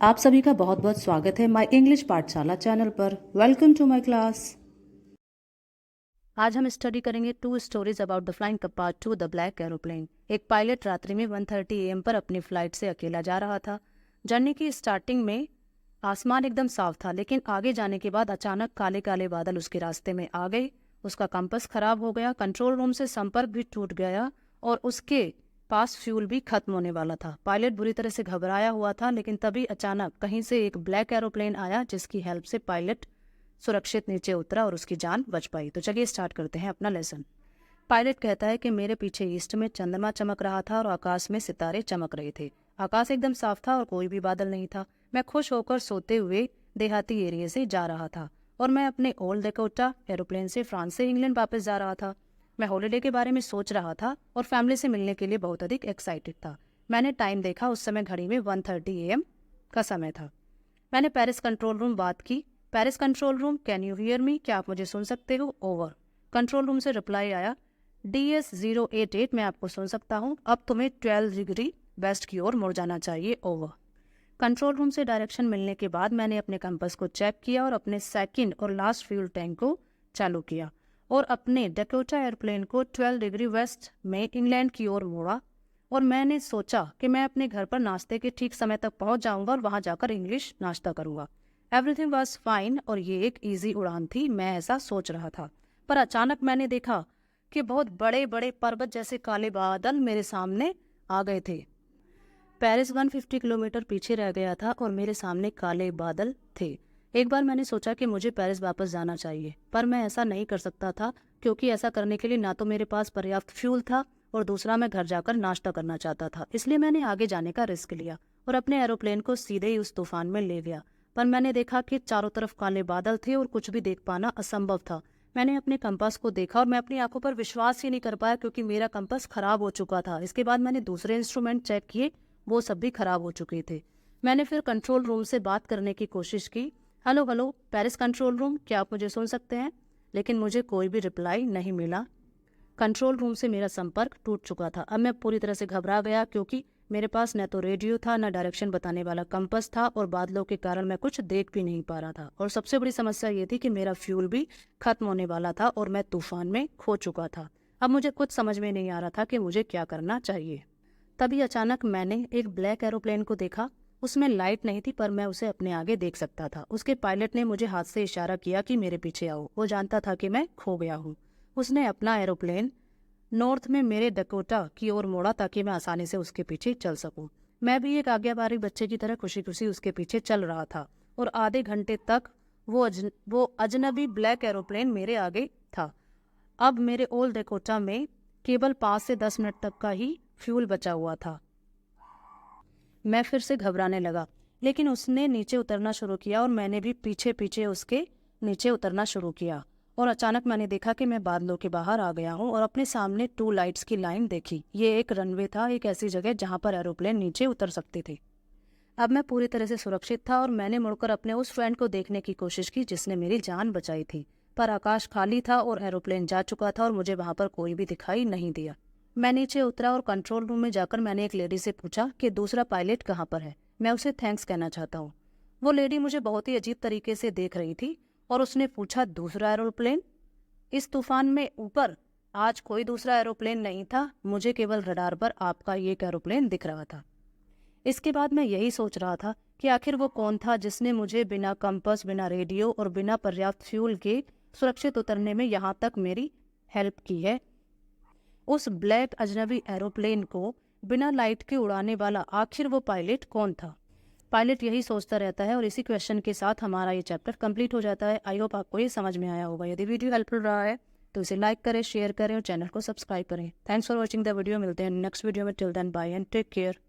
आप सभी का बहुत बहुत स्वागत है माय इंग्लिश पाठशाला चैनल पर। Welcome to my class. आज हम स्टडी करेंगे 2 stories about the flying carpet to the black aeroplane. एक पायलट रात्रि में 1:30 AM पर अपनी फ्लाइट से अकेला जा रहा था। जर्नी की स्टार्टिंग में आसमान एकदम साफ था, लेकिन आगे जाने के बाद अचानक काले काले बादल उसके रास्ते में आ गए। उसका कंपास खराब हो गया, कंट्रोल रूम से संपर्क भी टूट गया और उसके पास फ्यूल भी खत्म होने वाला था। पायलट बुरी तरह से घबराया हुआ था, लेकिन तभी अचानक कहीं से एक ब्लैक एरोप्लेन आया, जिसकी हेल्प से पायलट सुरक्षित नीचे उतरा और उसकी जान बच पाई। तो चलिए स्टार्ट करते हैं अपना लेसन। पायलट कहता है कि मेरे पीछे ईस्ट में चंद्रमा चमक रहा था और आकाश में सितारे चमक रहे थे। आकाश एकदम साफ था और कोई भी बादल नहीं था। मैं खुश होकर सोते हुए देहाती एरिया से जा रहा था और मैं अपने ओल्ड डेकोटा एरोप्लेन से फ्रांस से इंग्लैंड वापस जा रहा था। मैं हॉलिडे के बारे में सोच रहा था और फैमिली से मिलने के लिए बहुत अधिक एक्साइटेड था। मैंने टाइम देखा, उस समय घड़ी में 1:30 AM का समय था। मैंने पेरिस कंट्रोल रूम बात की। Paris control room, can you hear me? क्या आप मुझे सुन सकते हो? ओवर। कंट्रोल रूम से रिप्लाई आया, DS088, मैं आपको सुन सकता हूँ। अब तुम्हें 12 डिग्री वेस्ट की ओर मुड़ जाना चाहिए। ओवर। कंट्रोल रूम से डायरेक्शन मिलने के बाद मैंने अपने कंपास को चेक किया और अपने सेकंड और लास्ट फ्यूल टैंक को चालू किया और अपने डकोटा एयरप्लेन को 12 डिग्री वेस्ट में इंग्लैंड की ओर मोड़ा। और मैंने सोचा कि मैं अपने घर पर नाश्ते के ठीक समय तक पहुंच जाऊंगा और वहां जाकर इंग्लिश नाश्ता करूंगा। एवरीथिंग वाज फाइन और ये एक इजी उड़ान थी, मैं ऐसा सोच रहा था। पर अचानक मैंने देखा कि बहुत बड़े बड़े पर्वत जैसे काले बादल मेरे सामने आ गए थे। पेरिस 150 किलोमीटर पीछे रह गया था और मेरे सामने काले बादल थे। एक बार मैंने सोचा कि मुझे पेरिस वापस जाना चाहिए, पर मैं ऐसा नहीं कर सकता था, क्योंकि ऐसा करने के लिए ना तो मेरे पास पर्याप्त फ्यूल था और दूसरा मैं घर जाकर नाश्ता करना चाहता था। इसलिए मैंने आगे जाने का रिस्क लिया और अपने एरोप्लेन को सीधे ही उस तूफान में ले गया। पर मैंने देखा कि चारों तरफ काले बादल थे और कुछ भी देख पाना असंभव था। मैंने अपने कंपास को देखा और मैं अपनी आंखों पर विश्वास ही नहीं कर पाया, क्योंकि मेरा कंपास खराब हो चुका था। इसके बाद मैंने दूसरे इंस्ट्रूमेंट चेक किए, वो सब भी खराब हो चुके थे। मैंने फिर कंट्रोल रूम से बात करने की कोशिश की। Hello hello, Paris control room, क्या आप मुझे सुन सकते हैं? लेकिन मुझे कोई भी रिप्लाई नहीं मिला। कंट्रोल रूम से मेरा संपर्क टूट चुका था। अब मैं पूरी तरह से घबरा गया, क्योंकि मेरे पास न तो रेडियो था, न डायरेक्शन बताने वाला कंपास था और बादलों के कारण मैं कुछ देख भी नहीं पा रहा था। और सबसे बड़ी समस्या ये थी कि मेरा फ्यूल भी खत्म होने वाला था और मैं तूफान में खो चुका था। अब मुझे कुछ समझ में नहीं आ रहा था कि मुझे क्या करना चाहिए। तभी अचानक मैंने एक ब्लैक एरोप्लेन को देखा। उसमें लाइट नहीं थी, पर मैं उसे अपने आगे देख सकता था। उसके पायलट ने मुझे हाथ से इशारा किया कि मेरे पीछे आओ। वो जानता था कि मैं खो गया हूँ। उसने अपना एरोप्लेन नॉर्थ में मेरे डकोटा की ओर मोड़ा, ताकि मैं आसानी से उसके पीछे चल सकूं। मैं भी एक आज्ञाकारी बच्चे की तरह खुशी खुशी उसके पीछे चल रहा था और आधे घंटे तक वो अजनबी ब्लैक एरोप्लेन मेरे आगे था। अब मेरे ओल्ड डकोटा में केवल 5 से 10 मिनट तक का ही फ्यूल बचा हुआ था। मैं फिर से घबराने लगा, लेकिन उसने नीचे उतरना शुरू किया और मैंने भी पीछे पीछे उसके नीचे उतरना शुरू किया। और अचानक मैंने देखा कि मैं बादलों के बाहर आ गया हूँ और अपने सामने 2 लाइट्स की लाइन देखी। ये एक रनवे था, एक ऐसी जगह जहाँ पर एरोप्लेन नीचे उतर सकते थे। अब मैं पूरी तरह से सुरक्षित था और मैंने मुड़कर अपने उस फ्रेंड को देखने की कोशिश की जिसने मेरी जान बचाई थी। पर आकाश खाली था और एरोप्लेन जा चुका था और मुझे वहां पर कोई भी दिखाई नहीं दिया। मैं नीचे उतरा और कंट्रोल रूम में जाकर मैंने एक लेडी से पूछा कि दूसरा पायलट कहाँ पर है, मैं उसे थैंक्स कहना चाहता हूँ। वो लेडी मुझे बहुत ही अजीब तरीके से देख रही थी और उसने पूछा, दूसरा एरोप्लेन? इस तूफान में ऊपर आज कोई दूसरा एरोप्लेन नहीं था, मुझे केवल रडार पर आपका ये एक एरोप्लेन दिख रहा था। इसके बाद मैं यही सोच रहा था कि आखिर वो कौन था जिसने मुझे बिना कंपास, बिना रेडियो और बिना पर्याप्त फ्यूल के सुरक्षित उतरने में यहाँ तक मेरी हेल्प की है। उस ब्लैक अजनबी एरोप्लेन को बिना लाइट के उड़ाने वाला आखिर वो पायलट कौन था? पायलट यही सोचता रहता है और इसी क्वेश्चन के साथ हमारा ये चैप्टर कंप्लीट हो जाता है। आई होप आपको ये समझ में आया होगा। यदि वीडियो हेल्पफुल रहा है तो इसे लाइक करें, शेयर करें और चैनल को सब्सक्राइब करें। Thanks for watching the video. मिलते हैं नेक्स्ट वीडियो में। Till then bye and take care.